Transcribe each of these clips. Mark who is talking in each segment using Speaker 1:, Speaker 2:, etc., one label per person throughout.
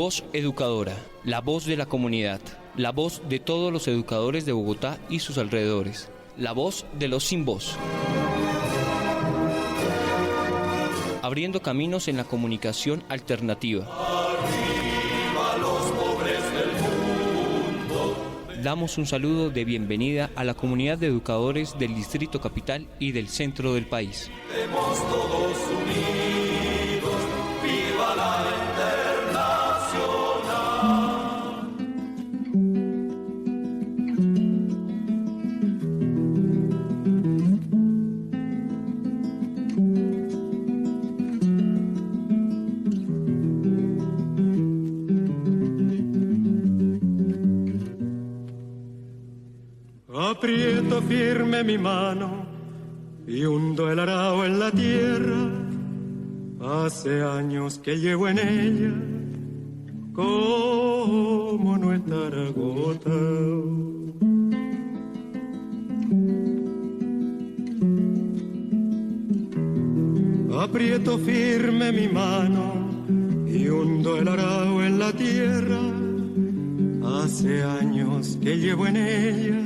Speaker 1: Voz Educadora, la voz de la comunidad, la voz de todos los educadores de Bogotá y sus alrededores, la voz de los sin voz. Abriendo caminos en la comunicación alternativa.
Speaker 2: Arriba los pobres del mundo.
Speaker 1: Damos un saludo de bienvenida a la comunidad de educadores del Distrito Capital y del centro del país.
Speaker 2: Estemos todos unidos, viva la
Speaker 3: Aprieto firme mi mano y hundo el arao en la tierra. Hace años que llevo en ella, como no estar agotado. Aprieto firme mi mano y hundo el arao en la tierra. Hace años que llevo en ella,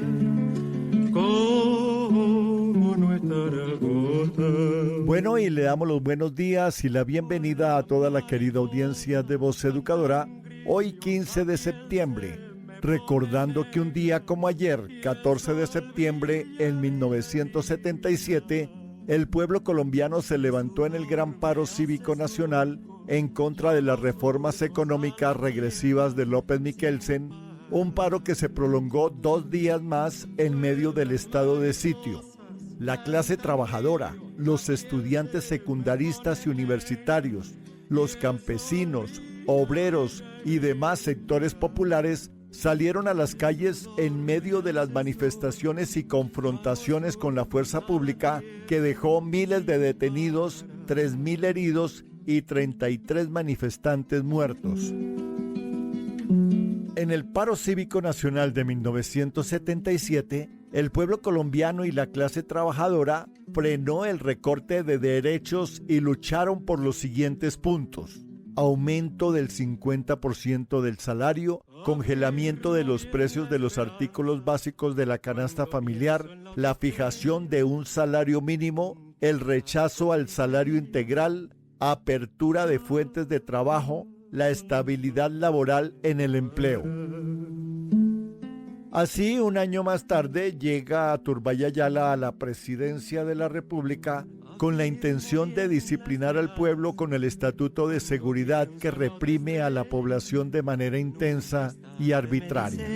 Speaker 3: como no estar agotado.
Speaker 4: Bueno, y le damos los buenos días y la bienvenida a toda la querida audiencia de Voz Educadora, hoy 15 de septiembre, recordando que un día como ayer, 14 de septiembre en 1977, el pueblo colombiano se levantó en el gran paro cívico nacional en contra de las reformas económicas regresivas de López Miquelsen, un paro que se prolongó 2 días más en medio del estado de sitio. La clase trabajadora, los estudiantes secundaristas y universitarios, los campesinos, obreros y demás sectores populares salieron a las calles en medio de las manifestaciones y confrontaciones con la fuerza pública que dejó miles de detenidos, 3.000 heridos y 33 manifestantes muertos. En el paro cívico nacional de 1977, el pueblo colombiano y la clase trabajadora frenó el recorte de derechos y lucharon por los siguientes puntos: aumento del 50% del salario, congelamiento de los precios de los artículos básicos de la canasta familiar, la fijación de un salario mínimo, el rechazo al salario integral, apertura de fuentes de trabajo, la estabilidad laboral en el empleo. Así, un año más tarde, llega Turbay Ayala a la presidencia de la República con la intención de disciplinar al pueblo con el Estatuto de Seguridad que reprime a la población de manera intensa y arbitraria.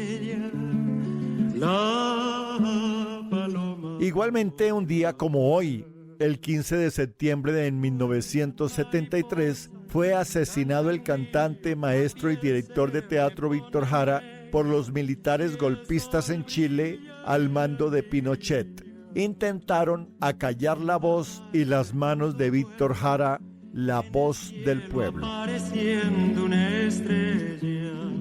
Speaker 4: Igualmente, un día como hoy, el 15 de septiembre de 1973, fue asesinado el cantante, maestro y director de teatro Víctor Jara por los militares golpistas en Chile al mando de Pinochet. Intentaron acallar la voz y las manos de Víctor Jara, la voz del pueblo.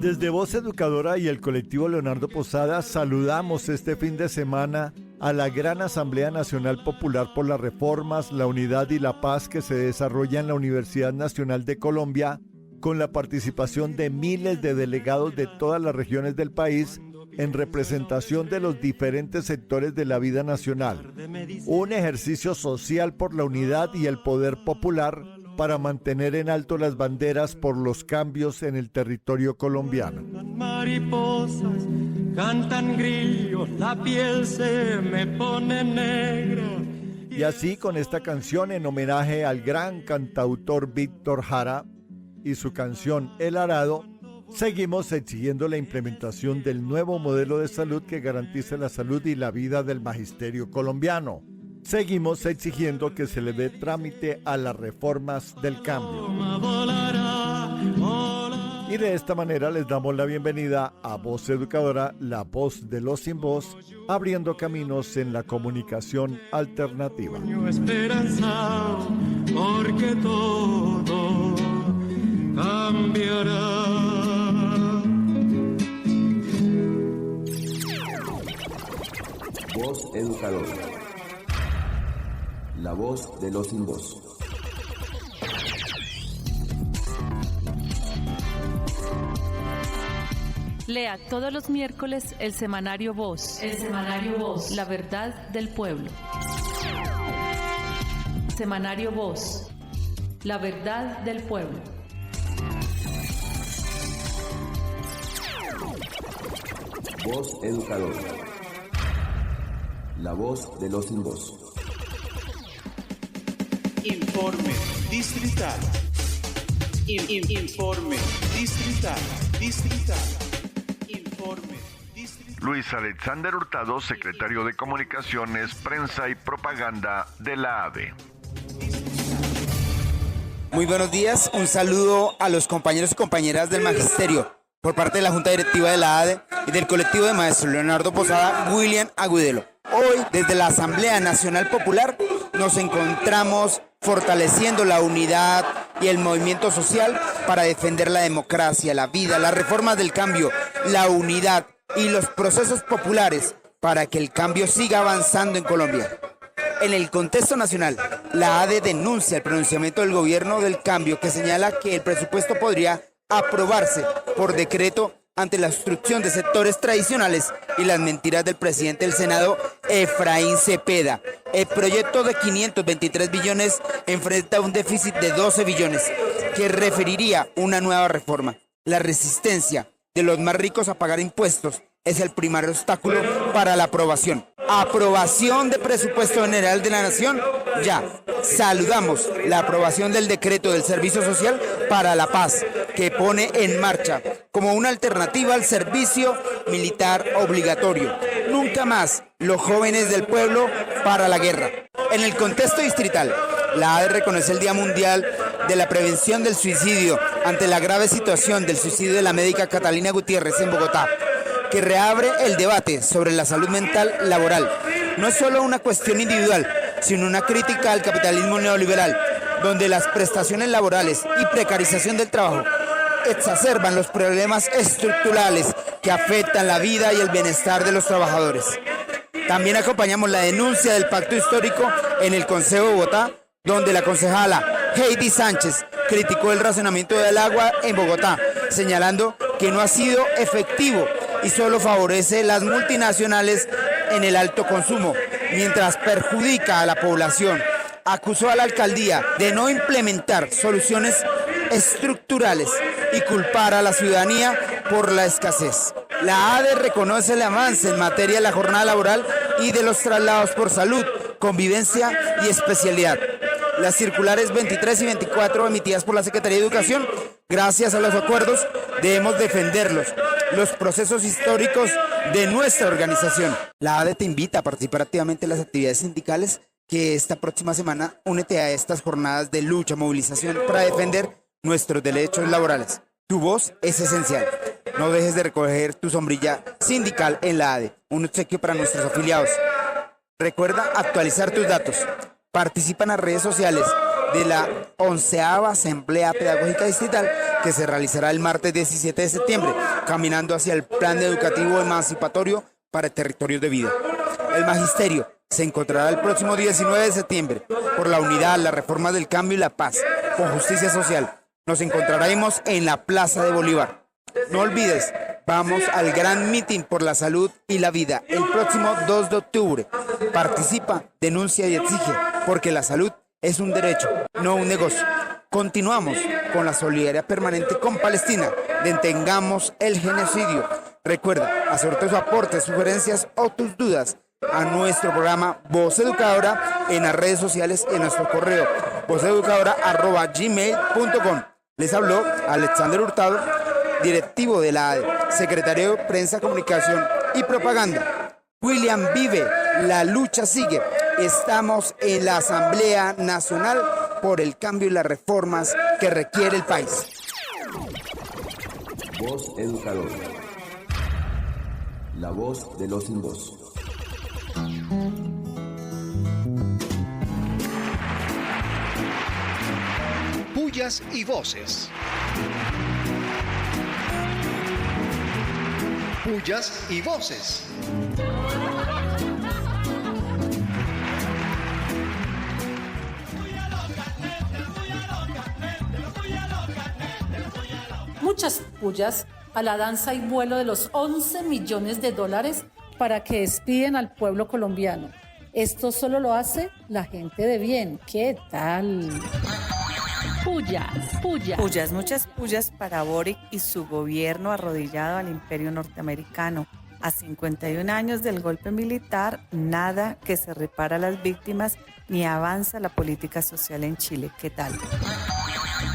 Speaker 4: Desde Voz Educadora y el colectivo Leonardo Posada saludamos este fin de semana a la Gran Asamblea Nacional Popular por las Reformas, la Unidad y la Paz que se desarrolla en la Universidad Nacional de Colombia, con la participación de miles de delegados de todas las regiones del país en representación de los diferentes sectores de la vida nacional. Un ejercicio social por la unidad y el poder popular para mantener en alto las banderas por los cambios en el territorio colombiano.
Speaker 3: Mariposas, cantan grillos, la piel se me pone negra.
Speaker 4: Y así, con esta canción en homenaje al gran cantautor Víctor Jara y su canción El Arado, seguimos exigiendo la implementación del nuevo modelo de salud que garantice la salud y la vida del magisterio colombiano. Seguimos exigiendo que se le dé trámite a las reformas del cambio. Y de esta manera les damos la bienvenida a Voz Educadora, la voz de los sin voz, abriendo caminos en la comunicación alternativa.
Speaker 3: Esperanzado, porque todo cambiará.
Speaker 5: Voz Educadora, la voz de los sin voz.
Speaker 6: Lea todos los miércoles el semanario Voz. El semanario Voz. La verdad del pueblo. Semanario Voz. La verdad del pueblo.
Speaker 5: Voz Educadora. La voz de los sin voz.
Speaker 7: Informe distrital. Informe distrital. Informe distrital.
Speaker 8: Luis Alexander Hurtado, secretario de Comunicaciones, Prensa y Propaganda de la ADE.
Speaker 9: Muy buenos días, un saludo a los compañeros y compañeras del Magisterio por parte de la Junta Directiva de la ADE y del colectivo de maestros Leonardo Posada, William Agudelo. Hoy, desde la Asamblea Nacional Popular, nos encontramos fortaleciendo la unidad y el movimiento social para defender la democracia, la vida, las reformas del cambio, la unidad y los procesos populares para que el cambio siga avanzando en Colombia. En el contexto nacional, la ADE denuncia el pronunciamiento del gobierno del cambio que señala que el presupuesto podría aprobarse por decreto ante la obstrucción de sectores tradicionales y las mentiras del presidente del Senado, Efraín Cepeda. El proyecto de 523 billones enfrenta un déficit de 12 billones que referiría una nueva reforma. La resistencia de los más ricos a pagar impuestos es el primer obstáculo para la aprobación. Aprobación de presupuesto general de la Nación, ya. Saludamos la aprobación del decreto del Servicio Social para la Paz, que pone en marcha como una alternativa al servicio militar obligatorio. Nunca más los jóvenes del pueblo para la guerra. En el contexto distrital, la ADE reconoce el Día Mundial de la Prevención del Suicidio ante la grave situación del suicidio de la médica Catalina Gutiérrez en Bogotá, que reabre el debate sobre la salud mental laboral. No es solo una cuestión individual, sino una crítica al capitalismo neoliberal, donde las prestaciones laborales y precarización del trabajo exacerban los problemas estructurales que afectan la vida y el bienestar de los trabajadores. También acompañamos la denuncia del pacto histórico en el Consejo de Bogotá, donde la concejala Heidi Sánchez criticó el racionamiento del agua en Bogotá, señalando que no ha sido efectivo y solo favorece las multinacionales en el alto consumo, mientras perjudica a la población. Acusó a la alcaldía de no implementar soluciones estructurales y culpar a la ciudadanía por la escasez. La ADE reconoce el avance en materia de la jornada laboral y de los traslados por salud, convivencia y especialidad. Las circulares 23 y 24 emitidas por la Secretaría de Educación, gracias a los acuerdos, debemos defenderlos, los procesos históricos de nuestra organización. La ADE te invita a participar activamente en las actividades sindicales que esta próxima semana únete a estas jornadas de lucha, movilización para defender nuestros derechos laborales. Tu voz es esencial. No dejes de recoger tu sombrilla sindical en la ADE, un obsequio para nuestros afiliados. Recuerda actualizar tus datos. Participa en las redes sociales de la 11ª Asamblea Pedagógica Distrital que se realizará el martes 17 de septiembre, caminando hacia el Plan Educativo Emancipatorio para Territorios de Vida. El Magisterio se encontrará el próximo 19 de septiembre por la unidad, la reforma del cambio y la paz, con justicia social. Nos encontraremos en la Plaza de Bolívar. No olvides, vamos al gran mitin por la salud y la vida el próximo 2 de octubre. Participa, denuncia y exige, porque la salud es un derecho, no un negocio. Continuamos con la solidaridad permanente con Palestina. Detengamos el genocidio. Recuerda, hacer tus aportes, sugerencias o tus dudas a nuestro programa Voz Educadora en las redes sociales y en nuestro correo vozeducadora@gmail.com. Les habló Alexander Hurtado, directivo de la ADE, secretario de Prensa, Comunicación y Propaganda. William vive, la lucha sigue. Estamos en la Asamblea Nacional por el cambio y las reformas que requiere el país.
Speaker 5: Voz Educadora. La voz de los sin voz.
Speaker 10: Pullas y voces. Pullas y voces.
Speaker 11: Muchas pullas a la danza y vuelo de los 11 millones de dólares para que despiden al pueblo colombiano. Esto solo lo hace la gente de bien. ¿Qué tal?
Speaker 6: Pullas, pullas.
Speaker 12: Pullas, muchas pullas para Boric y su gobierno arrodillado al imperio norteamericano. A 51 años del golpe militar, nada que se repara a las víctimas ni avanza la política social en Chile. ¿Qué tal?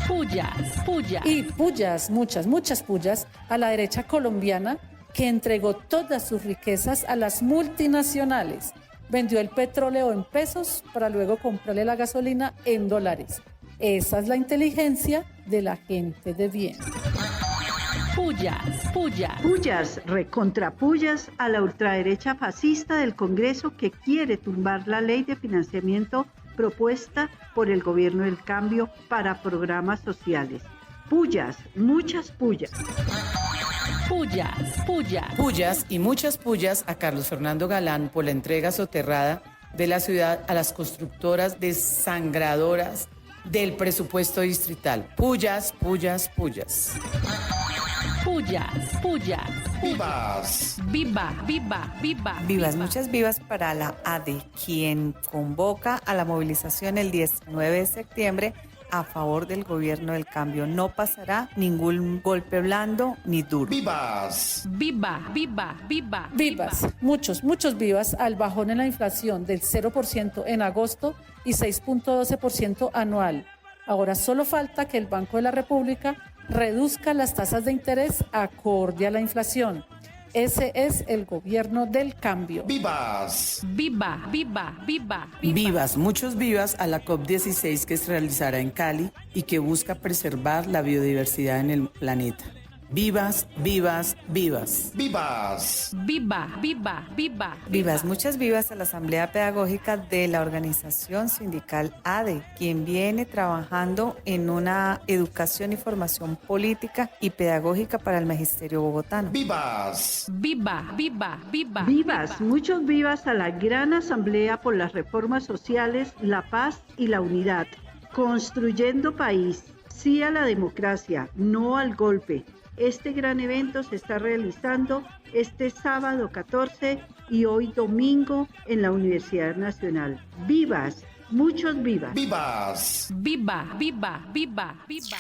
Speaker 6: Pullas, pullas.
Speaker 11: Y pullas, muchas pullas a la derecha colombiana que entregó todas sus riquezas a las multinacionales. Vendió el petróleo en pesos para luego comprarle la gasolina en dólares. Esa es la inteligencia de la gente de bien.
Speaker 6: Pullas, pullas.
Speaker 13: Pullas, recontrapullas a la ultraderecha fascista del Congreso que quiere tumbar la ley de financiamiento propuesta por el Gobierno del Cambio para programas sociales. Pullas, muchas pullas.
Speaker 6: Pullas, pullas.
Speaker 14: Pullas y muchas pullas a Carlos Fernando Galán por la entrega soterrada de la ciudad a las constructoras desangradoras del presupuesto distrital. Pullas, pullas, pullas.
Speaker 6: Pullas, pullas.
Speaker 7: Vivas.
Speaker 6: Viva, viva, viva.
Speaker 12: Vivas, muchas vivas para la ADE, quien convoca a la movilización el 19 de septiembre a favor del Gobierno del Cambio. No pasará ningún golpe blando ni duro.
Speaker 7: Vivas.
Speaker 6: Viva, viva, viva.
Speaker 11: Vivas, muchos vivas al bajón en la inflación del 0% en agosto y 6.12% anual. Ahora solo falta que el Banco de la República reduzca las tasas de interés acorde a la inflación. Ese es el Gobierno del Cambio.
Speaker 7: Vivas.
Speaker 6: Viva, viva, viva.
Speaker 14: Vivas, muchos vivas a la COP16 que se realizará en Cali y que busca preservar la biodiversidad en el planeta. Vivas, vivas, vivas.
Speaker 7: Vivas.
Speaker 6: Viva, viva, viva.
Speaker 12: Vivas, muchas vivas a la Asamblea Pedagógica de la organización sindical ADE, quien viene trabajando en una educación y formación política y pedagógica para el magisterio bogotano.
Speaker 7: Vivas.
Speaker 6: Viva, viva, viva.
Speaker 13: Vivas, muchos vivas a la gran Asamblea por las reformas sociales, la paz y la unidad. Construyendo país, sí a la democracia, no al golpe. Este gran evento se está realizando este sábado 14 y hoy domingo en la Universidad Nacional. Vivas, muchos vivas.
Speaker 7: Vivas.
Speaker 6: Viva, viva, viva, viva.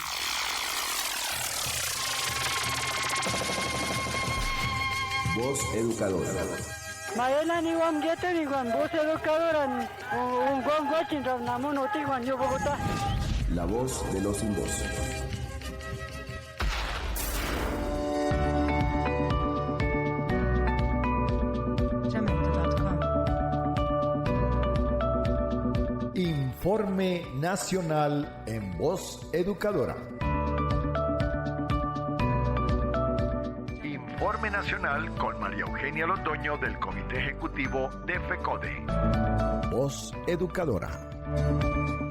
Speaker 5: Voz educadora. La voz de los sin voz.
Speaker 4: Informe Nacional en Voz Educadora.
Speaker 8: Informe Nacional con María Eugenia Londoño del Comité Ejecutivo de FECODE.
Speaker 4: Voz Educadora.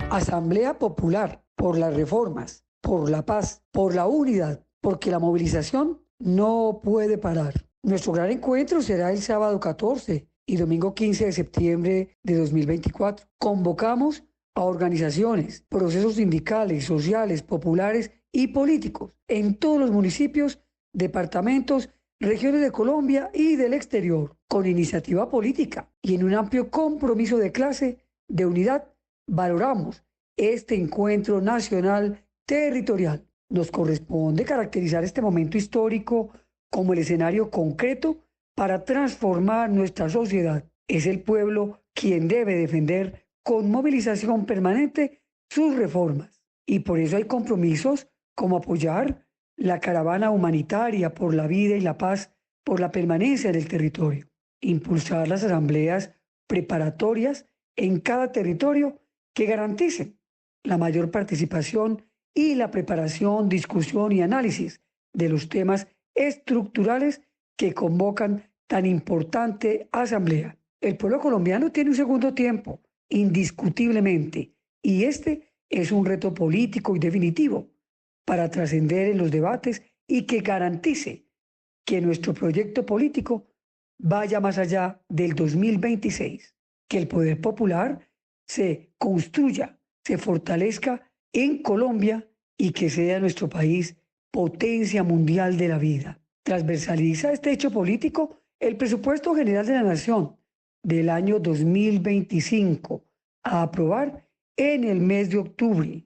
Speaker 15: Asamblea Popular por las reformas, por la paz, por la unidad, porque la movilización no puede parar. Nuestro gran encuentro será el sábado 14 y domingo 15 de septiembre de 2024. Convocamos a organizaciones, procesos sindicales, sociales, populares y políticos en todos los municipios, departamentos, regiones de Colombia y del exterior, con iniciativa política y en un amplio compromiso de clase, de unidad, valoramos este encuentro nacional territorial. Nos corresponde caracterizar este momento histórico como el escenario concreto para transformar nuestra sociedad. Es el pueblo quien debe defender con movilización permanente sus reformas. Y por eso hay compromisos como apoyar la caravana humanitaria por la vida y la paz, por la permanencia en el territorio, impulsar las asambleas preparatorias en cada territorio que garanticen la mayor participación y la preparación, discusión y análisis de los temas estructurales que convocan tan importante asamblea. El pueblo colombiano tiene un segundo tiempo, indiscutiblemente, y este es un reto político y definitivo para trascender en los debates y que garantice que nuestro proyecto político vaya más allá del 2026, que el poder popular se construya, se fortalezca en Colombia y que sea nuestro país potencia mundial de la vida. Transversaliza este hecho político el presupuesto general de la Nación del año 2025 a aprobar en el mes de octubre,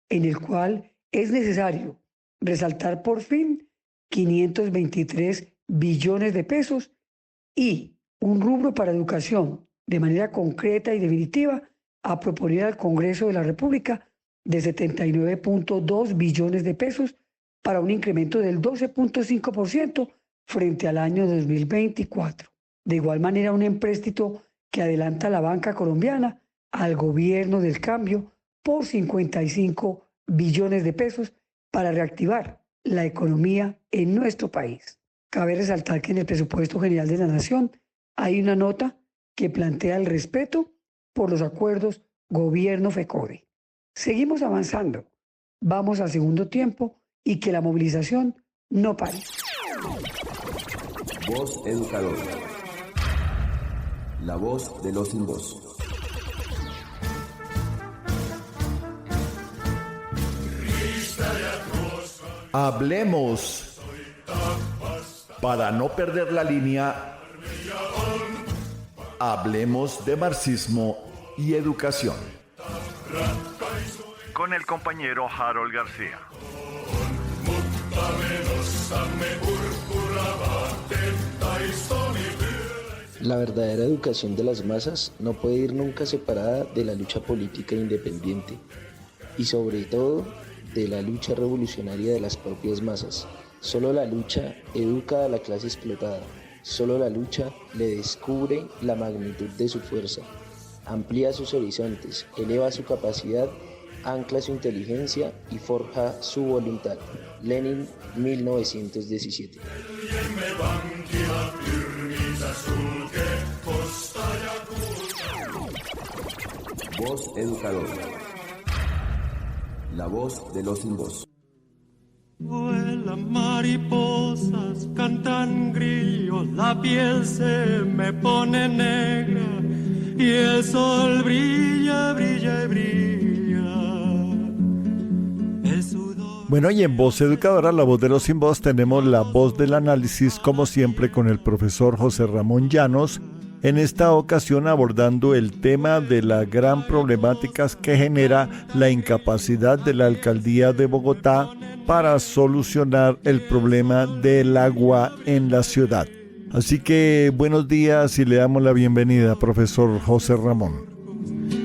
Speaker 15: en el cual es necesario resaltar por fin 523 billones de pesos y un rubro para educación de manera concreta y definitiva a proponer al Congreso de la República de 79.2 billones de pesos para un incremento del 12.5% frente al año 2024. De igual manera, un empréstito que adelanta la banca colombiana al gobierno del cambio por 55 billones de pesos para reactivar la economía en nuestro país. Cabe resaltar que en el presupuesto general de la Nación hay una nota que plantea el respeto por los acuerdos gobierno-FECODE. Seguimos avanzando, vamos al segundo tiempo y que la movilización no pare.
Speaker 5: Voz Educadora. La voz de los sin voz.
Speaker 4: Hablemos. Para no perder la línea, hablemos de marxismo y educación.
Speaker 8: Con el compañero Harold García.
Speaker 16: La verdadera educación de las masas no puede ir nunca separada de la lucha política independiente y sobre todo de la lucha revolucionaria de las propias masas. Solo la lucha educa a la clase explotada, solo la lucha le descubre la magnitud de su fuerza, amplía sus horizontes, eleva su capacidad, ancla su inteligencia y forja su voluntad. Lenin, 1917.
Speaker 5: Voz Educadora. La voz de los sin voz.
Speaker 3: Vuelan mariposas, cantan grillos, la piel se me pone negra y el sol brilla, brilla y brilla.
Speaker 4: Bueno, y en Voz Educadora, la voz de los sin voz, tenemos la voz del análisis, como siempre, con el profesor José Ramón Llanos, en esta ocasión abordando el tema de las gran problemáticas que genera la incapacidad de la alcaldía de Bogotá para solucionar el problema del agua en la ciudad. Así que buenos días y le damos la bienvenida, profesor José Ramón.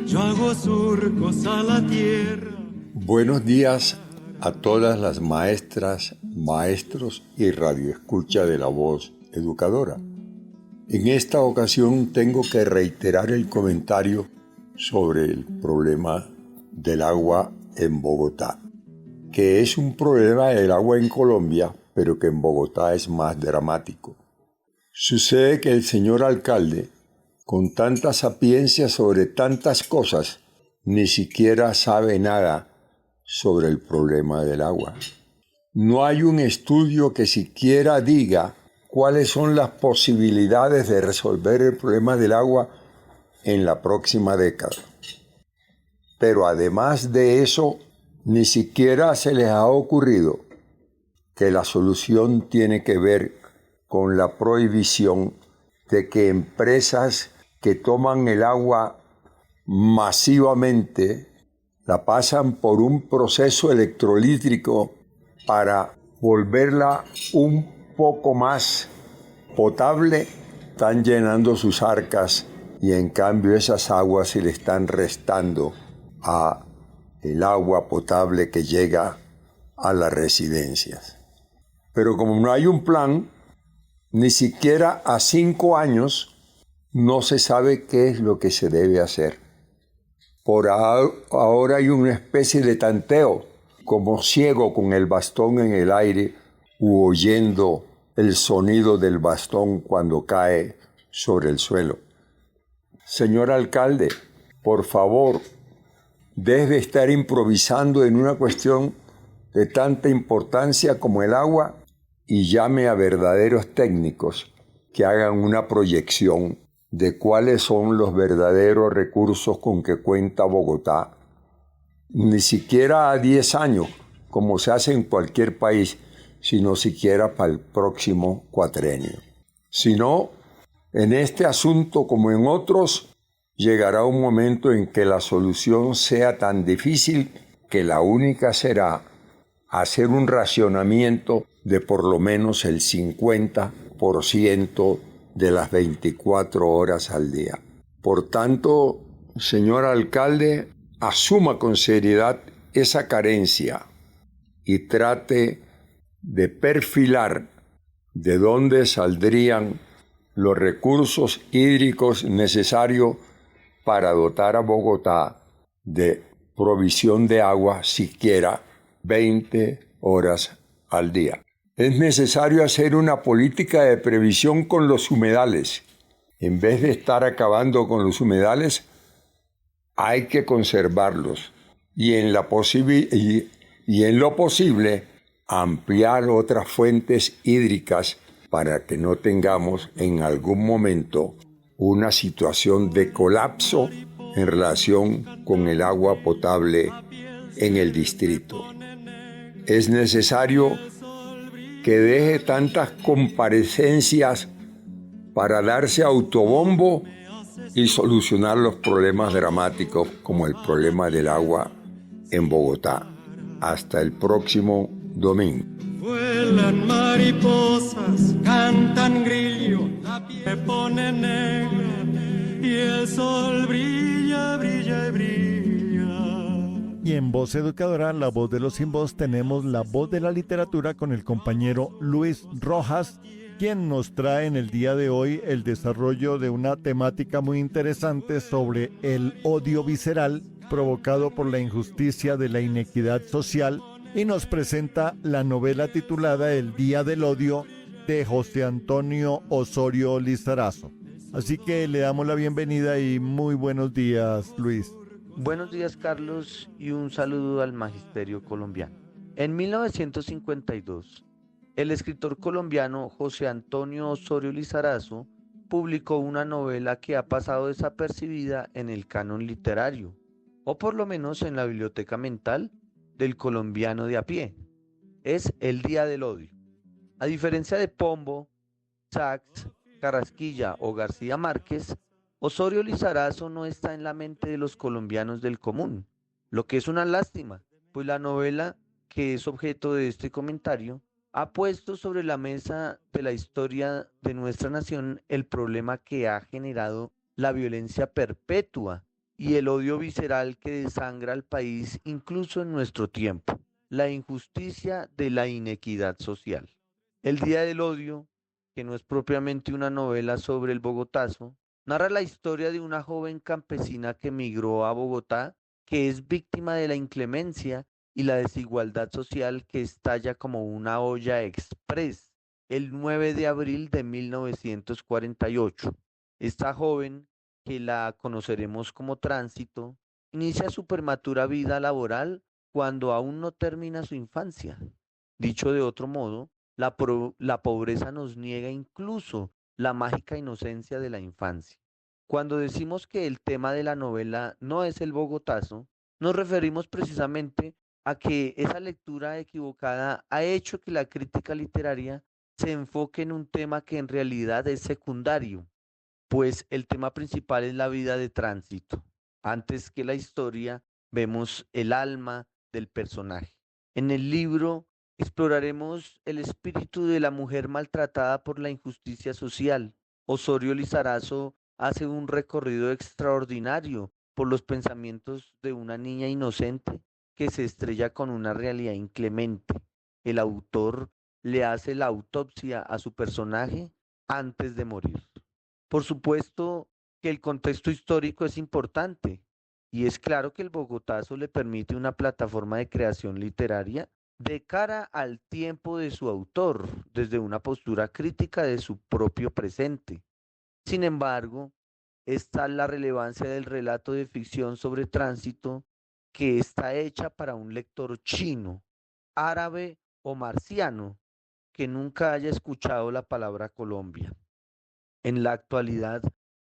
Speaker 3: Yo hago surcos a la tierra.
Speaker 17: Buenos días a todas las maestras, maestros y radioescucha de la Voz Educadora. En esta ocasión tengo que reiterar el comentario sobre el problema del agua en Bogotá, que es un problema del agua en Colombia, pero que en Bogotá es más dramático. Sucede que el señor alcalde, con tanta sapiencia sobre tantas cosas, ni siquiera sabe nada sobre el problema del agua. No hay un estudio que siquiera diga cuáles son las posibilidades de resolver el problema del agua en la próxima década. Pero además de eso, ni siquiera se les ha ocurrido que la solución tiene que ver con la prohibición de que empresas que toman el agua masivamente la pasan por un proceso electrolítico para volverla un poco más potable, están llenando sus arcas y en cambio esas aguas se le están restando a el agua potable que llega a las residencias. Pero como no hay un plan, ni siquiera a 5 años no se sabe qué es lo que se debe hacer. Por ahora hay una especie de tanteo, como ciego con el bastón en el aire u oyendo el sonido del bastón cuando cae sobre el suelo. Señor alcalde, por favor, debe estar improvisando en una cuestión de tanta importancia como el agua y llame a verdaderos técnicos que hagan una proyección de cuáles son los verdaderos recursos con que cuenta Bogotá. Ni siquiera a 10 años, como se hace en cualquier país, sino siquiera para el próximo cuatrenio. Si no, en este asunto como en otros, llegará un momento en que la solución sea tan difícil que la única será hacer un racionamiento de por lo menos el 50% de las 24 horas al día. Por tanto, señor alcalde, asuma con seriedad esa carencia y trate de perfilar de dónde saldrían los recursos hídricos necesarios para dotar a Bogotá de provisión de agua siquiera 20 horas al día. Es necesario hacer una política de previsión con los humedales. En vez de estar acabando con los humedales, hay que conservarlos y en lo posible ampliar otras fuentes hídricas para que no tengamos en algún momento una situación de colapso en relación con el agua potable en el distrito. Es necesario que deje tantas comparecencias para darse autobombo y solucionar los problemas dramáticos como el problema del agua en Bogotá. Hasta el próximo domingo.
Speaker 3: Vuelan mariposas, cantan grillos, la piel se pone negra y el sol brilla, brilla y brilla.
Speaker 4: Y en Voz Educadora, la voz de los sin voz, tenemos la voz de la literatura con el compañero Luis Rojas, quien nos trae en el día de hoy el desarrollo de una temática muy interesante sobre el odio visceral provocado por la injusticia de la inequidad social, y nos presenta la novela titulada El Día del Odio de José Antonio Osorio Lizarazo. Así que le damos la bienvenida y muy buenos días, Luis.
Speaker 18: Buenos días, Carlos, y un saludo al magisterio colombiano. En 1952, el escritor colombiano José Antonio Osorio Lizarazo publicó una novela que ha pasado desapercibida en el canon literario, o por lo menos en la biblioteca mental del colombiano de a pie. Es El Día del Odio. A diferencia de Pombo, Sachs, Carrasquilla o García Márquez, Osorio Lizarazo no está en la mente de los colombianos del común, lo que es una lástima, pues la novela, que es objeto de este comentario, ha puesto sobre la mesa de la historia de nuestra nación el problema que ha generado la violencia perpetua y el odio visceral que desangra al país incluso en nuestro tiempo, la injusticia de la inequidad social. El Día del Odio, que no es propiamente una novela sobre el bogotazo, narra la historia de una joven campesina que migró a Bogotá, que es víctima de la inclemencia y la desigualdad social que estalla como una olla express el 9 de abril de 1948. Esta joven, que la conoceremos como Tránsito, inicia su prematura vida laboral cuando aún no termina su infancia. Dicho de otro modo, la pobreza nos niega incluso la mágica inocencia de la infancia. Cuando decimos que el tema de la novela no es el bogotazo, nos referimos precisamente a que esa lectura equivocada ha hecho que la crítica literaria se enfoque en un tema que en realidad es secundario, pues el tema principal es la vida de Tránsito. Antes que la historia, vemos el alma del personaje. En el libro exploraremos el espíritu de la mujer maltratada por la injusticia social. Osorio Lizarazo hace un recorrido extraordinario por los pensamientos de una niña inocente que se estrella con una realidad inclemente. El autor le hace la autopsia a su personaje antes de morir. Por supuesto que el contexto histórico es importante, y es claro que el bogotazo le permite una plataforma de creación literaria de cara al tiempo de su autor, desde una postura crítica de su propio presente. Sin embargo, está la relevancia del relato de ficción sobre Tránsito, que está hecha para un lector chino, árabe o marciano que nunca haya escuchado la palabra Colombia. En la actualidad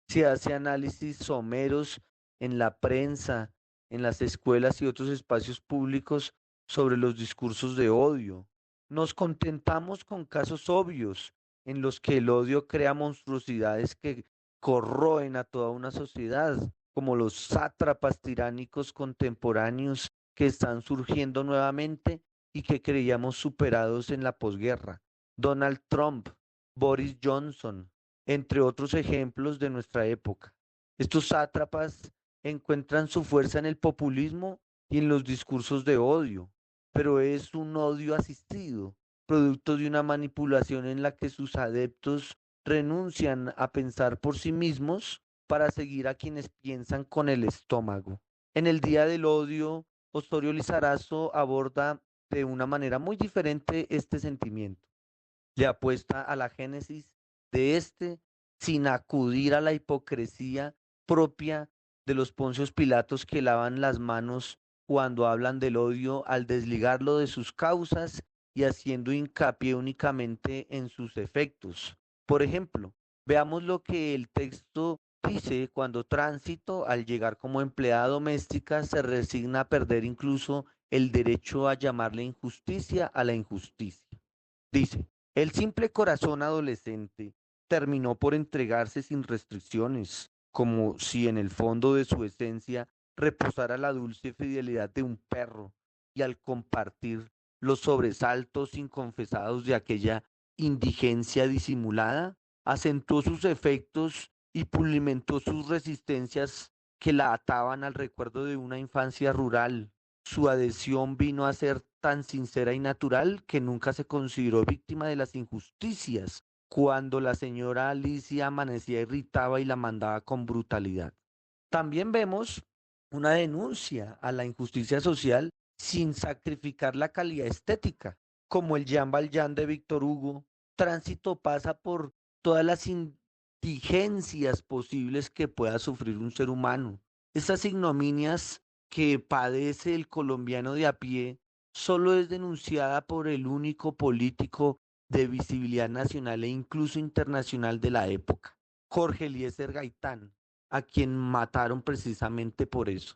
Speaker 18: se hace análisis someros en la prensa, en las escuelas y otros espacios públicos sobre los discursos de odio, nos contentamos con casos obvios en los que el odio crea monstruosidades que corroen a toda una sociedad, como los sátrapas tiránicos contemporáneos que están surgiendo nuevamente y que creíamos superados en la posguerra. Donald Trump, Boris Johnson, entre otros ejemplos de nuestra época. Estos sátrapas encuentran su fuerza en el populismo y en los discursos de odio, pero es un odio asistido, producto de una manipulación en la que sus adeptos renuncian a pensar por sí mismos para seguir a quienes piensan con el estómago. En el Día del Odio, Osorio Lizarazo aborda de una manera muy diferente este sentimiento. Le apuesta a la génesis de este sin acudir a la hipocresía propia de los Poncios Pilatos que lavan las manos cuando hablan del odio al desligarlo de sus causas y haciendo hincapié únicamente en sus efectos. Por ejemplo, veamos lo que el texto dice cuando Tránsito, al llegar como empleada doméstica, se resigna a perder incluso el derecho a llamarle injusticia a la injusticia. Dice, el simple corazón adolescente terminó por entregarse sin restricciones, como si en el fondo de su esencia reposara la dulce fidelidad de un perro, y al compartir los sobresaltos inconfesados de aquella indigencia disimulada, acentuó sus efectos y pulimentó sus resistencias que la ataban al recuerdo de una infancia rural. Su adhesión vino a ser tan sincera y natural que nunca se consideró víctima de las injusticias. Cuando la señora Alicia amanecía irritaba y la mandaba con brutalidad. También vemos una denuncia a la injusticia social sin sacrificar la calidad estética, como el Jean Valjean de Víctor Hugo. Tránsito pasa por todas las indigencias posibles que pueda sufrir un ser humano. Estas ignominias que padece el colombiano de a pie solo es denunciada por el único político de visibilidad nacional e incluso internacional de la época, Jorge Eliezer Gaitán, a quien mataron precisamente por eso.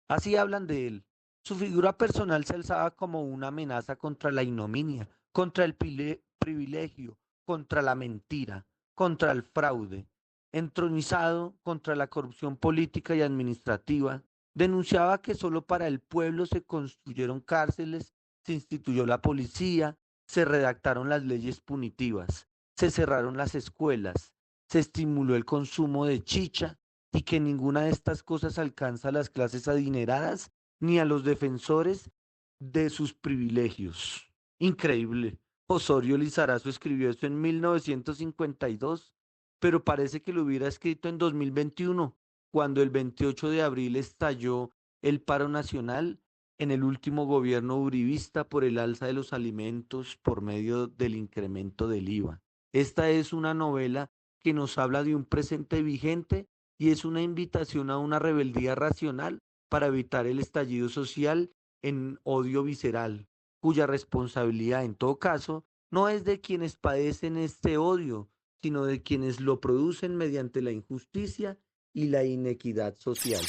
Speaker 18: Así hablan de él. Su figura personal se alzaba como una amenaza contra la ignominia, contra el privilegio, contra la mentira, contra el fraude. Entronizado contra la corrupción política y administrativa, denunciaba que solo para el pueblo se construyeron cárceles, se instituyó la policía, se redactaron las leyes punitivas, se cerraron las escuelas, se estimuló el consumo de chicha y que ninguna de estas cosas alcanza a las clases adineradas ni a los defensores de sus privilegios. Increíble. Osorio Lizarazo escribió eso en 1952, pero parece que lo hubiera escrito en 2021, cuando el 28 de abril estalló el paro nacional en el último gobierno uribista por el alza de los alimentos por medio del incremento del IVA. Esta es una novela que nos habla de un presente vigente y es una invitación a una rebeldía racional para evitar el estallido social en odio visceral, cuya responsabilidad en todo caso no es de quienes padecen este odio, sino de quienes lo producen mediante la injusticia y la inequidad social.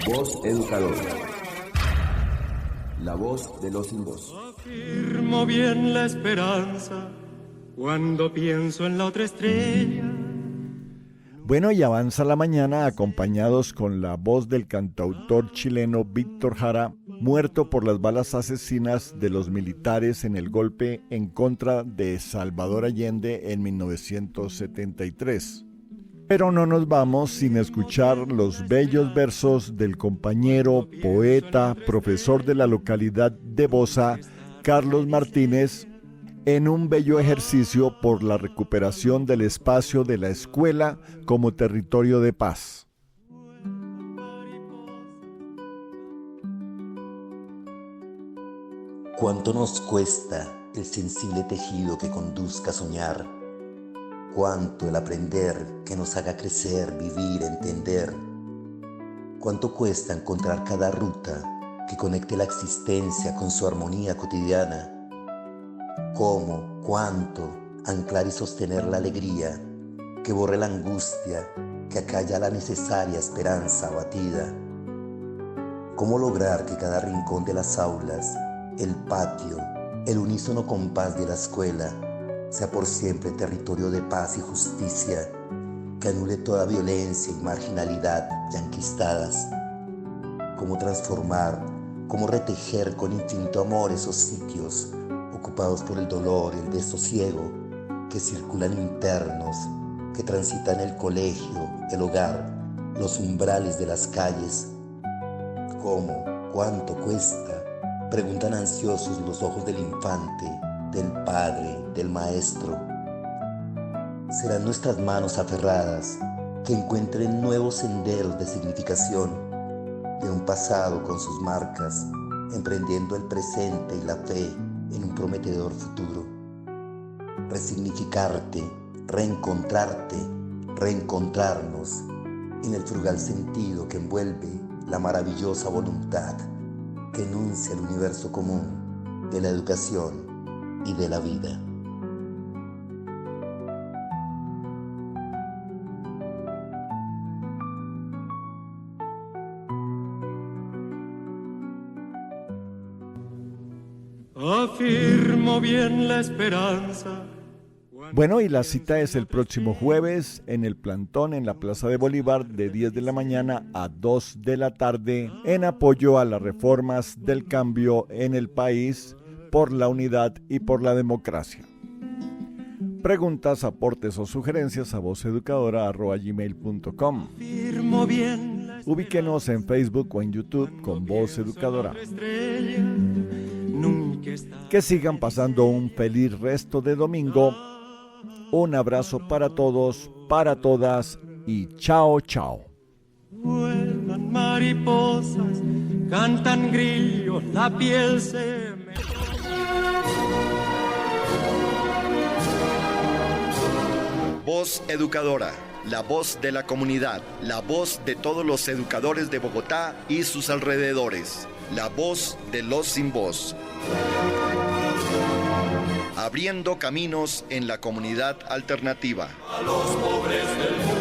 Speaker 5: Voz Educadora. La voz de los sin voz.
Speaker 3: Afirmo bien la esperanza cuando pienso en la otra estrella.
Speaker 4: Bueno, y avanza la mañana acompañados con la voz del cantautor chileno Víctor Jara, muerto por las balas asesinas de los militares en el golpe en contra de Salvador Allende en 1973. Pero no nos vamos sin escuchar los bellos versos del compañero, poeta, profesor de la localidad de Bosa, Carlos Martínez, en un bello ejercicio por la recuperación del espacio de la escuela como territorio de paz.
Speaker 19: ¿Cuánto nos cuesta el sensible tejido que conduzca a soñar? ¿Cuánto el aprender que nos haga crecer, vivir, entender? ¿Cuánto cuesta encontrar cada ruta que conecte la existencia con su armonía cotidiana? ¿Cómo, cuánto anclar y sostener la alegría que borre la angustia, que acalla la necesaria esperanza abatida? ¿Cómo lograr que cada rincón de las aulas, el patio, El unísono compás de la escuela sea por siempre territorio de paz y justicia, que anule toda violencia y marginalidad ya enquistadas. Cómo transformar, cómo retejer con infinito amor esos sitios ocupados por el dolor, el desosiego, que circulan internos, que transitan el colegio, el hogar, los umbrales de las calles. ¿Cómo? ¿Cuánto cuesta? Preguntan ansiosos los ojos del infante, del padre, del maestro. Serán nuestras manos aferradas que encuentren nuevos senderos de significación de un pasado con sus marcas, emprendiendo el presente y la fe en un prometedor futuro. Resignificarte, reencontrarte, reencontrarnos en el frugal sentido que envuelve la maravillosa voluntad que enuncia el universo común de la educación y de la vida.
Speaker 3: Afirmo bien la esperanza.
Speaker 4: Bueno, y la cita es el próximo jueves en el plantón en la Plaza de Bolívar de 10 de la mañana a 2 de la tarde en apoyo a las reformas del cambio en el país por la unidad y por la democracia. Preguntas, aportes o sugerencias a vozeducadora@gmail.com. Ubíquenos en Facebook o en YouTube con Voz Educadora. Que sigan pasando un feliz resto de domingo. Un abrazo para todos, para todas y chao, chao.
Speaker 3: Vuelan mariposas, cantan grillos, la piel se me...
Speaker 10: Voz Educadora, la voz de la comunidad, la voz de todos los educadores de Bogotá y sus alrededores, la voz de los sin voz. Abriendo caminos en la comunidad alternativa.
Speaker 2: A los pobres del mundo.